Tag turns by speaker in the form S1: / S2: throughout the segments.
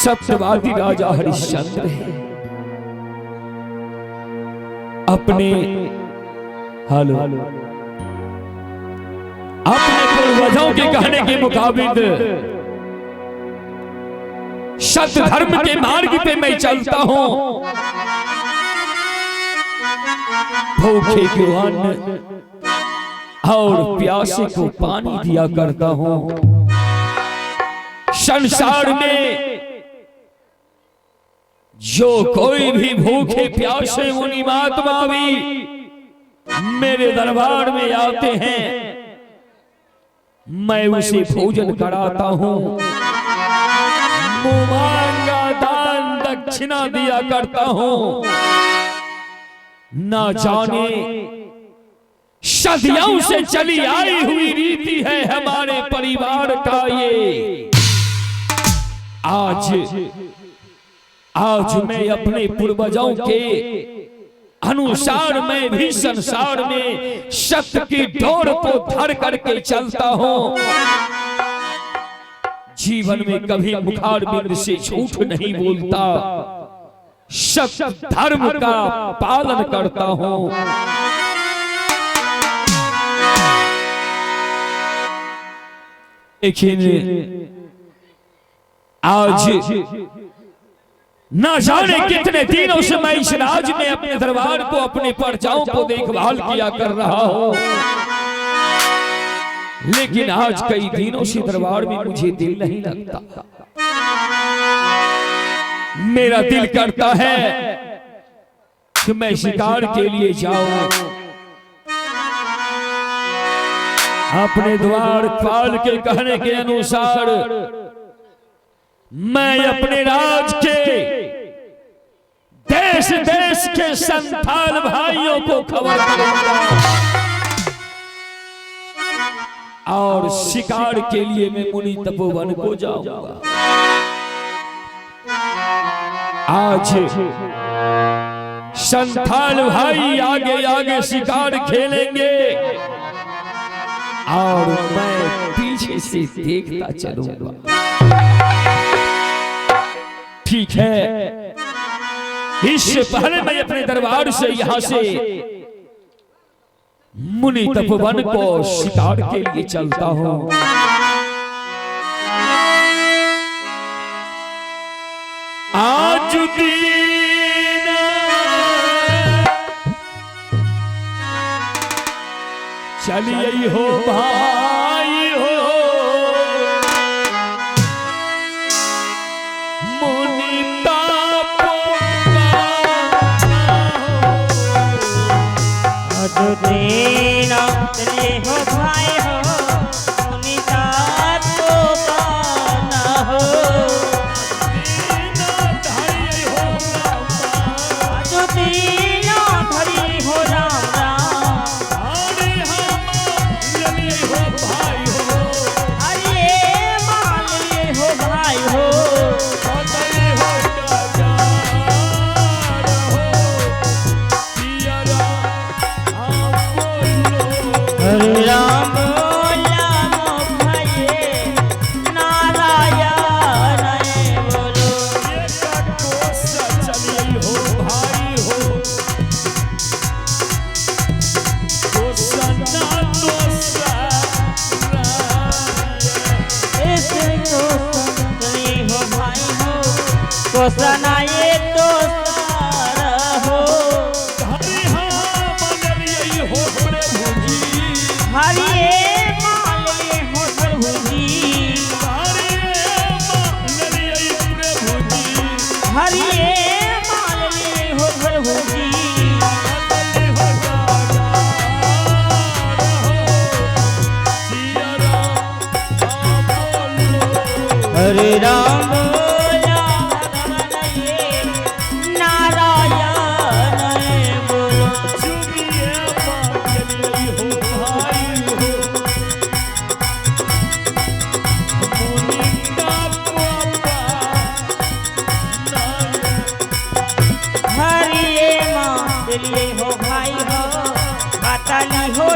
S1: सत्यवादी राजा हरिश्चंद्र है। अपने अपने पूर्वजों के कहने के मुताबिक सत्य धर्म के मार्ग पे मैं चलता हूं, भूखे को अन्न और प्यासे को पानी दिया करता हूं। संसार में जो कोई भी भूखे प्यासे मुनि महात्मा भी मेरे दरबार में आते हैं, मैं उसे भोजन कराता हूं, मुमांगा दान दक्षिणा दिया करता हूं। ना जाने सदियों से चली आई हुई रीति है हमारे परिवार का ये। आज मैं अपने पूर्वजों के अनुसार मैं भी संसार में सत्य की डोर को धर करके चलता हूं। जीवन में कभी मुखारबिंद से झूठ नहीं बोलता, सत्य धर्म का पालन करता हूं। लेकिन आज न जाने कितने दिनों से मैं इस राज में अपने दरबार को, अपने प्रजाओं को देखभाल किया कर रहा हूं, लेकिन आज कई दिनों से दरबार में मुझे दिल नहीं लगता। मेरा दिल करता है कि मैं शिकार के लिए जाऊं, अपने द्वारपाल के कहने के अनुसार मैं अपने राज के देश देश के संथाल भाइयों को खबर करूंगा और शिकार के लिए मैं मुनि तपोवन को जाऊंगा। आज संथाल भाई आगे आगे शिकार खेलेंगे और मैं पीछे से देखता चलूंगा। ठीक है, इससे पहले मैं अपने दरबार से यहां से मुनि तपोवन को शिकार के लिए चलता हूं। आज दिन चलिए हो भाई हो, मुनि
S2: देना चलिए हो भाई हो, मुनि को गाना हो। जो दीना धरी हो राम राम,
S1: चलिए हो भाई हो,
S2: अरे मान लिए हो भाई हो। हरे राम राम भये नारायण बोलो।
S1: चलिए हो भाई हो,
S2: चलिए हो भाई हो, को सनाए तो हो। हरिये माले हो प्रभु जी, हरिये माले हो प्रभु जी। हरे राम नारायण बोलो। हरिये माँ दिलिए हो भाई हो, बताली हो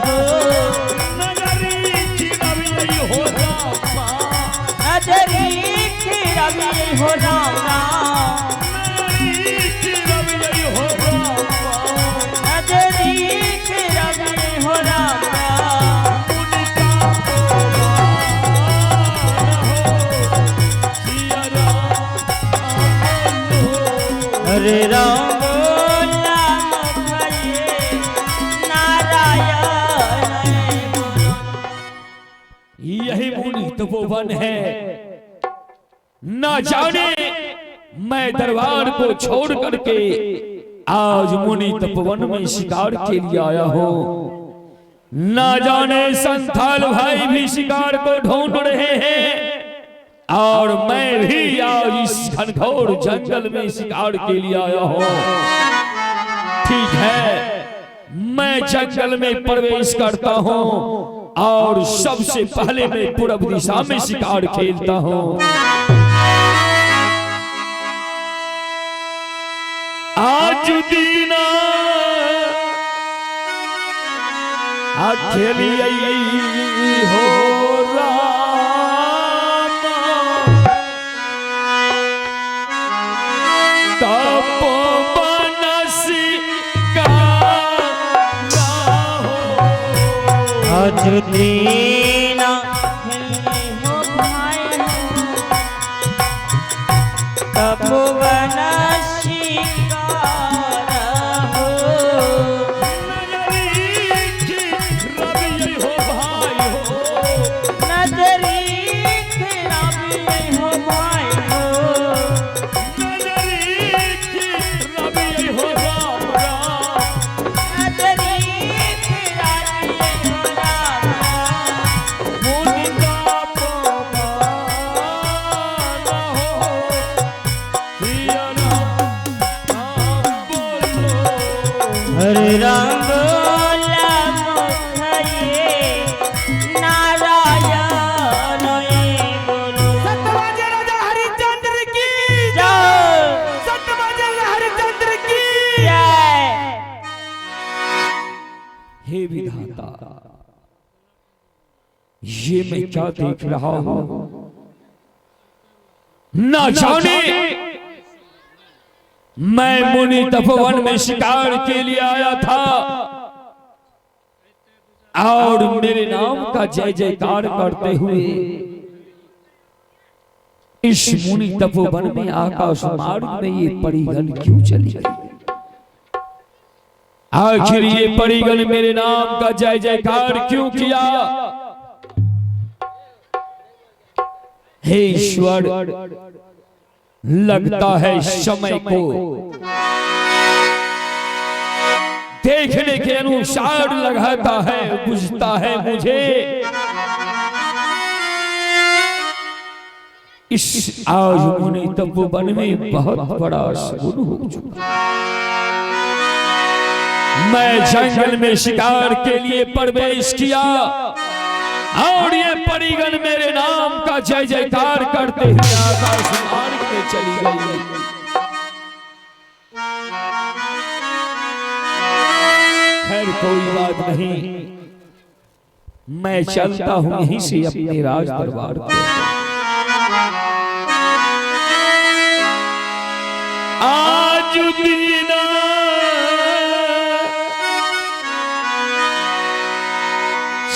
S2: हो। नजरी रवि हो राम राम नजरीक रवि हो राम राम हरे राम
S1: यही मुनि तपोवन है। ना जाने मैं दरबार को छोड़ करके आज मुनि तपोवन में शिकार के लिए आया हूं। ना जाने संथाल भाई भी शिकार को ढूंढ रहे हैं और मैं भी आज इस घनघोर जंगल में शिकार के लिए आया हूं। ठीक है, मैं जंगल में प्रवेश करता हूं और सबसे पहले मैं पूर्व दिशा में शिकार खेलता हूं। आज दीना खेलिए हो राम तपोवन शिकार
S2: आज दीना हो भाई तपोवन शिकार हो नजरीक रवि हो भाई हो नजरीक रवि हो राम हरे राम बोला मुखये नारायण बोलो
S1: सत्यवादी राजा हरिश्चंद्र की
S2: जय
S1: सत्यवादी हरिश्चंद्र की
S2: जय
S1: हे विधाता, ये मैं क्या देख रहा हूं? ना जाने मैं मुनि तपोवन में शिकार के लिए आया था और मेरे नाम का जय जयकार करते हुए इस मुनि तपोवन में आकाश मार्ग में ये परिगण क्यों चली गई? आखिर ये परिगण मेरे नाम का जय जयकार क्यों किया? हे ईश्वर, लगता है समय को देखने के अनुसार लगाता है, बुझता है मुझे इस आज मुनि तपोवन में बहुत बड़ा सगुन हो चुका। मैं जंगल में शिकार के लिए प्रवेश किया और ये परिगण मेरे नाम का जय जयकार करते हुए आकाश मार्ग में चली गई। खैर कोई बात नहीं, मैं चलता हूं यहीं से अपने राज दरबार को। आज दीना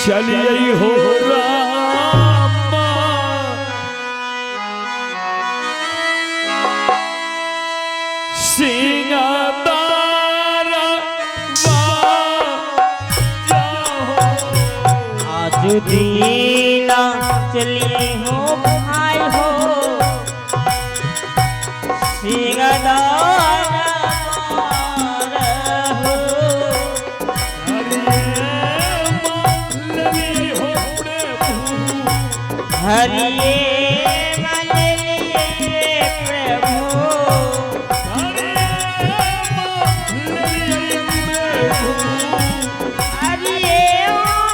S1: चलिए हो राम सिंगादारा
S2: आज दीना चलिए हो भाई हो सिंगादारा हो हरिये मन लिए प्रभु हरिये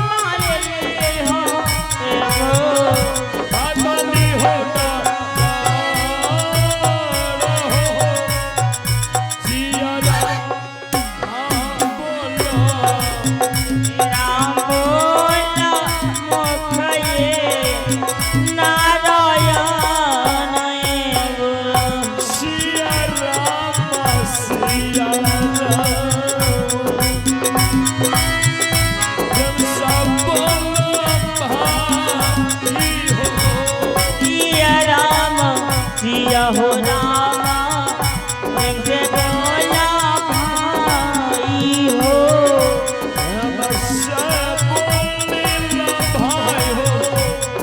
S2: मन लिए हो राम बोला मुखये नारायण सिया राम सिया हो रामा प्रेम से बोला भाई हो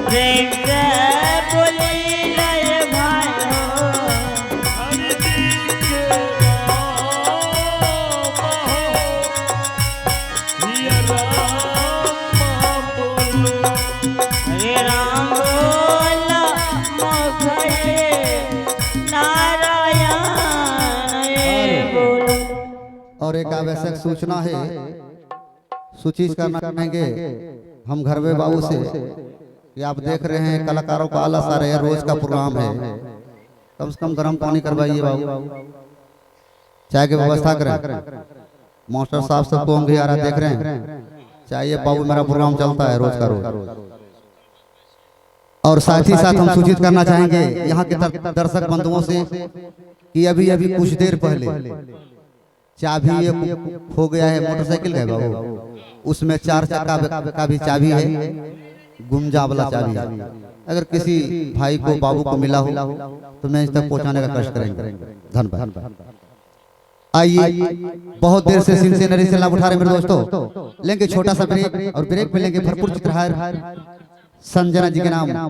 S2: प्रेम से बोले लय भाई हो हरे राम बोला मोखरे नारायण बोलो।
S3: और एक आवश्यक सूचना है, सूचित करना चाहेंगे हम घरवे बाबू से कि आप देख रहे हैं कलाकारों का आलस आ रहा है, रोज का प्रोग्राम है, कम से कम गर्म पानी करवाइए बाबू, चाय की व्यवस्था करें। मास्टर साहब सबको हम भी आ रहा देख रहे हैं, चाहिए बाबू मेरा प्रोग्राम चलता है रोज का रोज। और साथ ही साथ हम सूचित करना चाहेंगे यहाँ के दर्शक बंधुओं से कि अभी अभी कुछ देर पहले चाबी खो गया है मोटरसाइकिल का बाबू, उसमें 4 चक्का का भी चाबी है, गुमजा वाला चाबी है। अगर किसी भाई को बाबू को मिला हो तो मैं इस तक पहुंचाने का कष्ट करेंगे। धन्यवाद। आइए, बहुत देर से सिंसिनरी से लाभ उठा रहे मेरे दोस्तों, लेंगे छोटा सा ब्रेक और ब्रेक में लेंगे भरपूर चित्रहार संजना जी के नाम